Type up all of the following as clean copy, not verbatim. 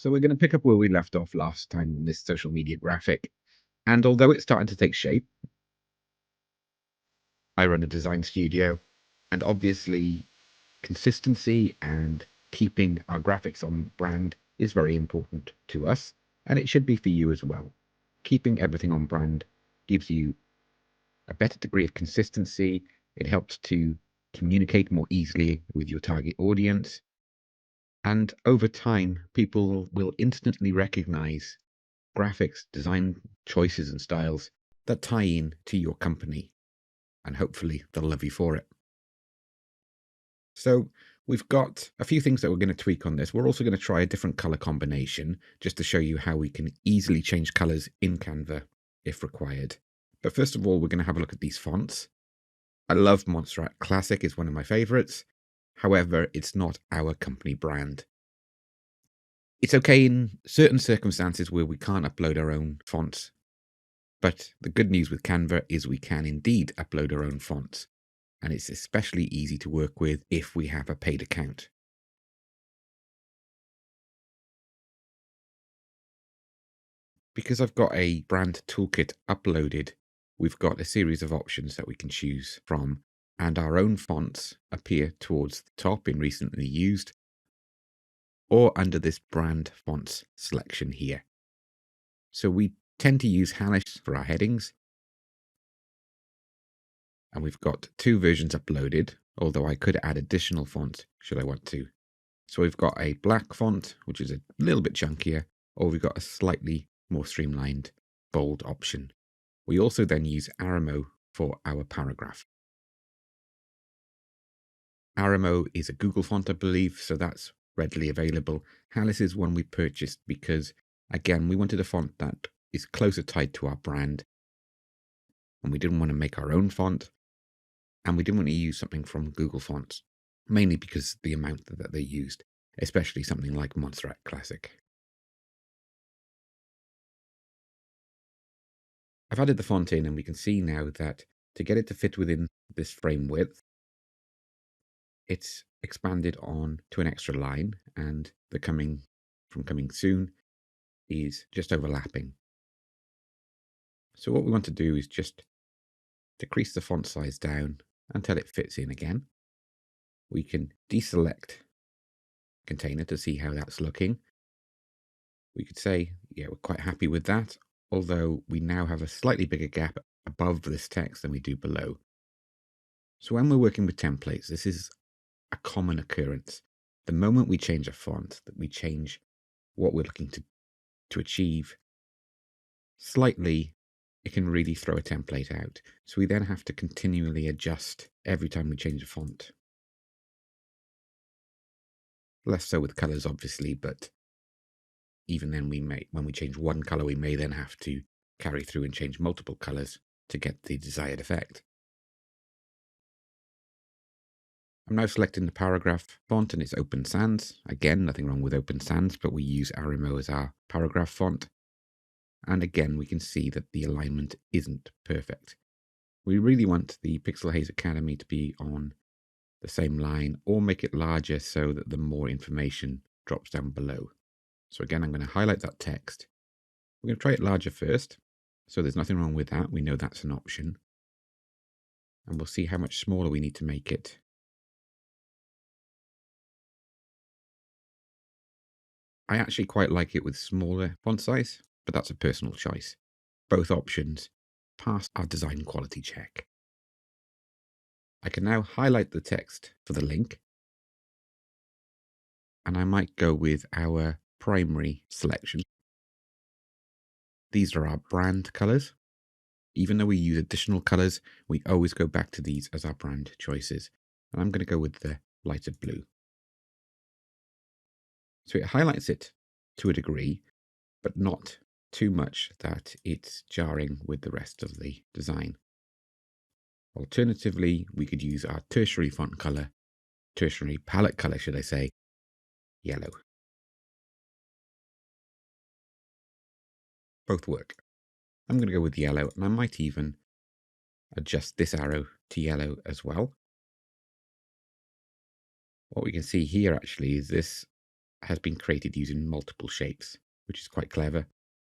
So we're going to pick up where we left off last time in this social media graphic. And although it's starting to take shape, I run a design studio, and obviously consistency and keeping our graphics on brand is very important to us, and it should be for you as well. Keeping everything on brand gives you a better degree of consistency. It helps to communicate more easily with your target audience. And over time, people will instantly recognize graphics, design choices, and styles that tie in to your company, and hopefully they'll love you for it. So we've got a few things that we're going to tweak on this. We're also going to try a different color combination just to show you how we can easily change colors in Canva if required. But first of all, we're going to have a look at these fonts. I love Montserrat Classic, it's one of my favorites. However, it's not our company brand. It's okay in certain circumstances where we can't upload our own fonts. But the good news with Canva is we can indeed upload our own fonts, and it's especially easy to work with if we have a paid account. Because I've got a brand toolkit uploaded, we've got a series of options that we can choose from, and our own fonts appear towards the top in recently used, or under this brand fonts selection here. So we tend to use Halish for our headings, and we've got two versions uploaded, although I could add additional fonts should I want to. So we've got a black font, which is a little bit chunkier, or we've got a slightly more streamlined bold option. We also then use Aramo for our paragraph. Aramo is a Google font, I believe, so that's readily available. Haliss is one we purchased because, again, we wanted a font that is closer tied to our brand, and we didn't want to make our own font, and we didn't want to use something from Google Fonts, mainly because the amount that they used, especially something like Montserrat Classic. I've added the font in, and we can see now that to get it to fit within this frame width, it's expanded on to an extra line, and the coming soon is just overlapping. So what we want to do is just decrease the font size down until it fits in again. We can deselect container to see how that's looking. We could say, yeah, we're quite happy with that, although we now have a slightly bigger gap above this text than we do below. So when we're working with templates, this is a common occurrence. The moment we change a font, that we change what we're looking to achieve slightly, it can really throw a template out. So we then have to continually adjust every time we change a font. Less so with colors, obviously, but even then when we change one color, we may then have to carry through and change multiple colors to get the desired effect. I'm now selecting the paragraph font, and it's Open Sans. Again, nothing wrong with Open Sans, but we use Aramo as our paragraph font. And again, we can see that the alignment isn't perfect. We really want the Pixelhaze Academy to be on the same line, or make it larger so that the more information drops down below. So again, I'm going to highlight that text. We're going to try it larger first. So there's nothing wrong with that. We know that's an option. And we'll see how much smaller we need to make it. I actually quite like it with smaller font size, but that's a personal choice. Both options pass our design quality check. I can now highlight the text for the link, and I might go with our primary selection. These are our brand colors. Even though we use additional colors, we always go back to these as our brand choices. And I'm going to go with the lighter blue. So it highlights it to a degree, but not too much that it's jarring with the rest of the design. Alternatively, we could use our tertiary font color, tertiary palette color, should I say, yellow. Both work. I'm going to go with yellow, and I might even adjust this arrow to yellow as well. What we can see here actually is this has been created using multiple shapes, which is quite clever.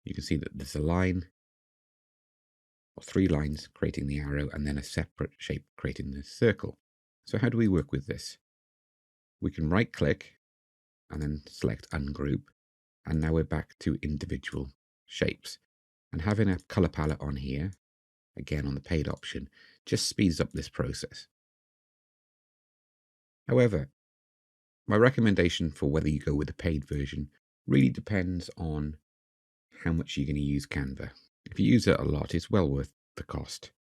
You can see that there's a line, or 3 lines creating the arrow, and then a separate shape creating the circle. So how do we work with this? We can right click and then select ungroup, and now we're back to individual shapes. And having a color palette on here, again on the paid option, just speeds up this process. However, my recommendation for whether you go with the paid version really depends on how much you're going to use Canva. If you use it a lot, it's well worth the cost,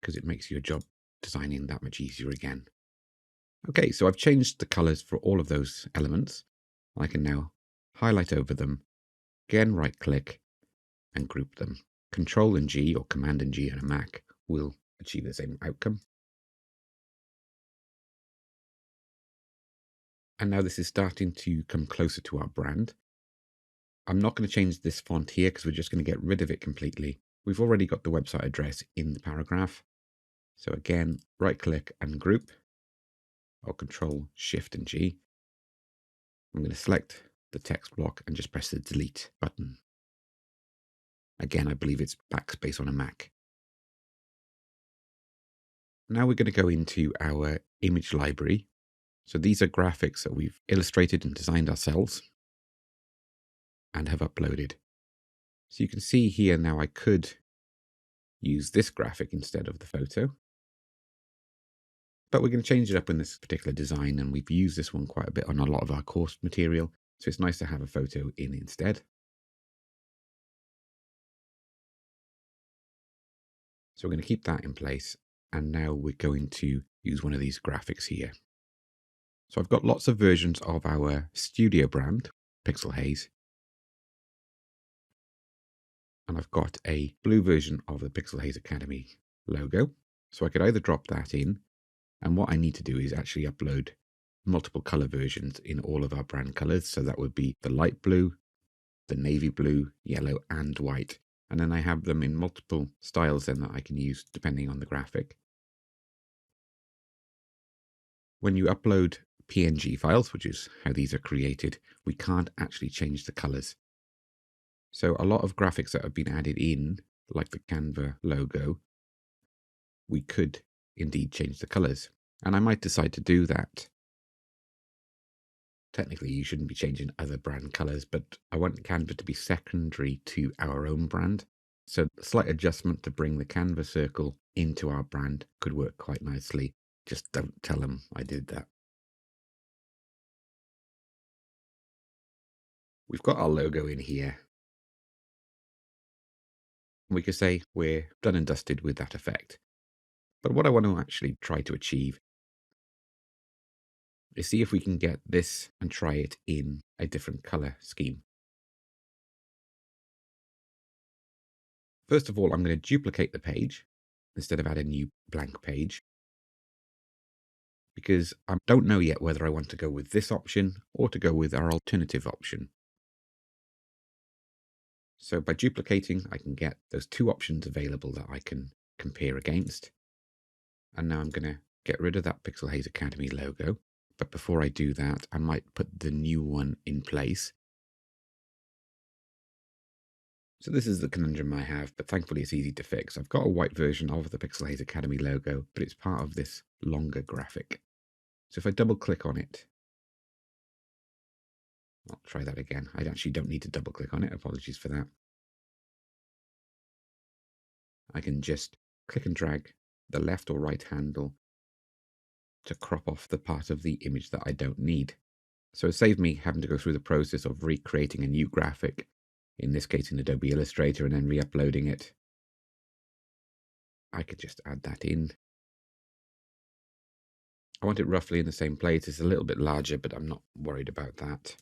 because it makes your job designing that much easier again. Okay, so I've changed the colors for all of those elements. I can now highlight over them, again right click and group them. Control and G or Command and G on a Mac will achieve the same outcome. And now this is starting to come closer to our brand. I'm not going to change this font here because we're just going to get rid of it completely. We've already got the website address in the paragraph. So again, right click and group, or Control Shift and G. I'm going to select the text block and just press the delete button. Again, I believe it's backspace on a Mac. Now we're going to go into our image library. So these are graphics that we've illustrated and designed ourselves and have uploaded. So you can see here now I could use this graphic instead of the photo. But we're going to change it up in this particular design, and we've used this one quite a bit on a lot of our course material. So it's nice to have a photo in instead. So we're going to keep that in place. And now we're going to use one of these graphics here. So I've got lots of versions of our studio brand, Pixelhaze. And I've got a blue version of the Pixelhaze Academy logo. So I could either drop that in, and what I need to do is actually upload multiple color versions in all of our brand colors. So that would be the light blue, the navy blue, yellow, and white. And then I have them in multiple styles then that I can use depending on the graphic. When you upload PNG files, which is how these are created, we can't actually change the colors. So a lot of graphics that have been added in, like the Canva logo, we could indeed change the colors. And I might decide to do that. Technically, you shouldn't be changing other brand colors, but I want Canva to be secondary to our own brand. So a slight adjustment to bring the Canva circle into our brand could work quite nicely. Just don't tell them I did that. We've got our logo in here. We could say we're done and dusted with that effect. But what I want to actually try to achieve is see if we can get this and try it in a different color scheme. First of all, I'm going to duplicate the page instead of add a new blank page, because I don't know yet whether I want to go with this option or to go with our alternative option. So by duplicating, I can get those 2 options available that I can compare against. And now I'm going to get rid of that Pixelhaze Academy logo. But before I do that, I might put the new one in place. So this is the conundrum I have, but thankfully it's easy to fix. I've got a white version of the Pixelhaze Academy logo, but it's part of this longer graphic. So if I double click on it, I'll try that again. I actually don't need to double click on it. Apologies for that. I can just click and drag the left or right handle to crop off the part of the image that I don't need. So it saved me having to go through the process of recreating a new graphic, in this case in Adobe Illustrator, and then re-uploading it. I could just add that in. I want it roughly in the same place. It's a little bit larger, but I'm not worried about that.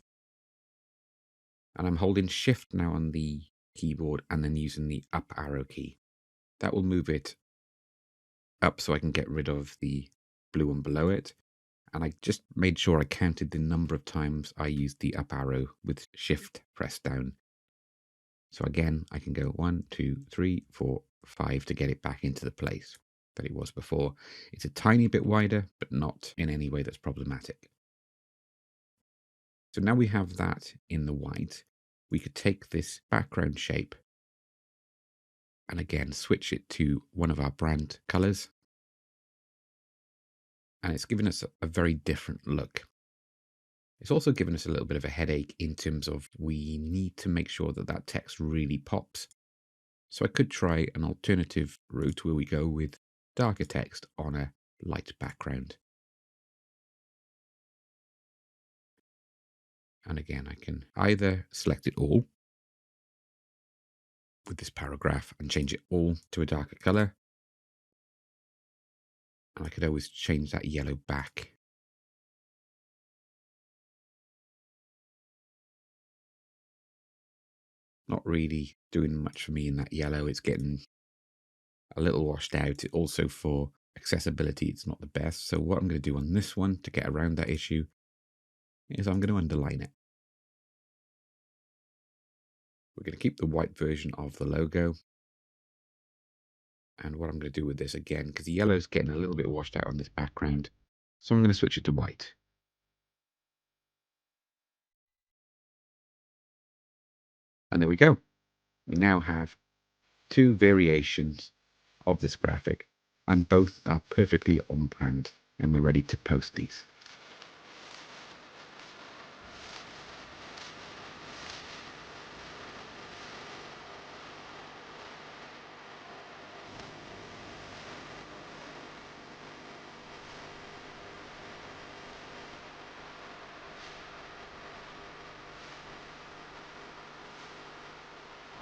And I'm holding Shift now on the keyboard and then using the up arrow key. That will move it up so I can get rid of the blue one below it. And I just made sure I counted the number of times I used the up arrow with Shift pressed down. So again, I can go 1, 2, 3, 4, 5 to get it back into the place that it was before. It's a tiny bit wider, but not in any way that's problematic. So now we have that in the white. We could take this background shape and again switch it to one of our brand colors. And it's given us a very different look. It's also given us a little bit of a headache in terms of we need to make sure that that text really pops. So I could try an alternative route where we go with darker text on a light background. And again, I can either select it all with this paragraph and change it all to a darker color. And I could always change that yellow back. Not really doing much for me in that yellow. It's getting a little washed out. Also for accessibility, it's not the best. So what I'm going to do on this one to get around that issue is I'm going to underline it. We're going to keep the white version of the logo. And what I'm going to do with this again, because the yellow is getting a little bit washed out on this background, so I'm going to switch it to white. And there we go. We now have two variations of this graphic, and both are perfectly on brand, and we're ready to post these.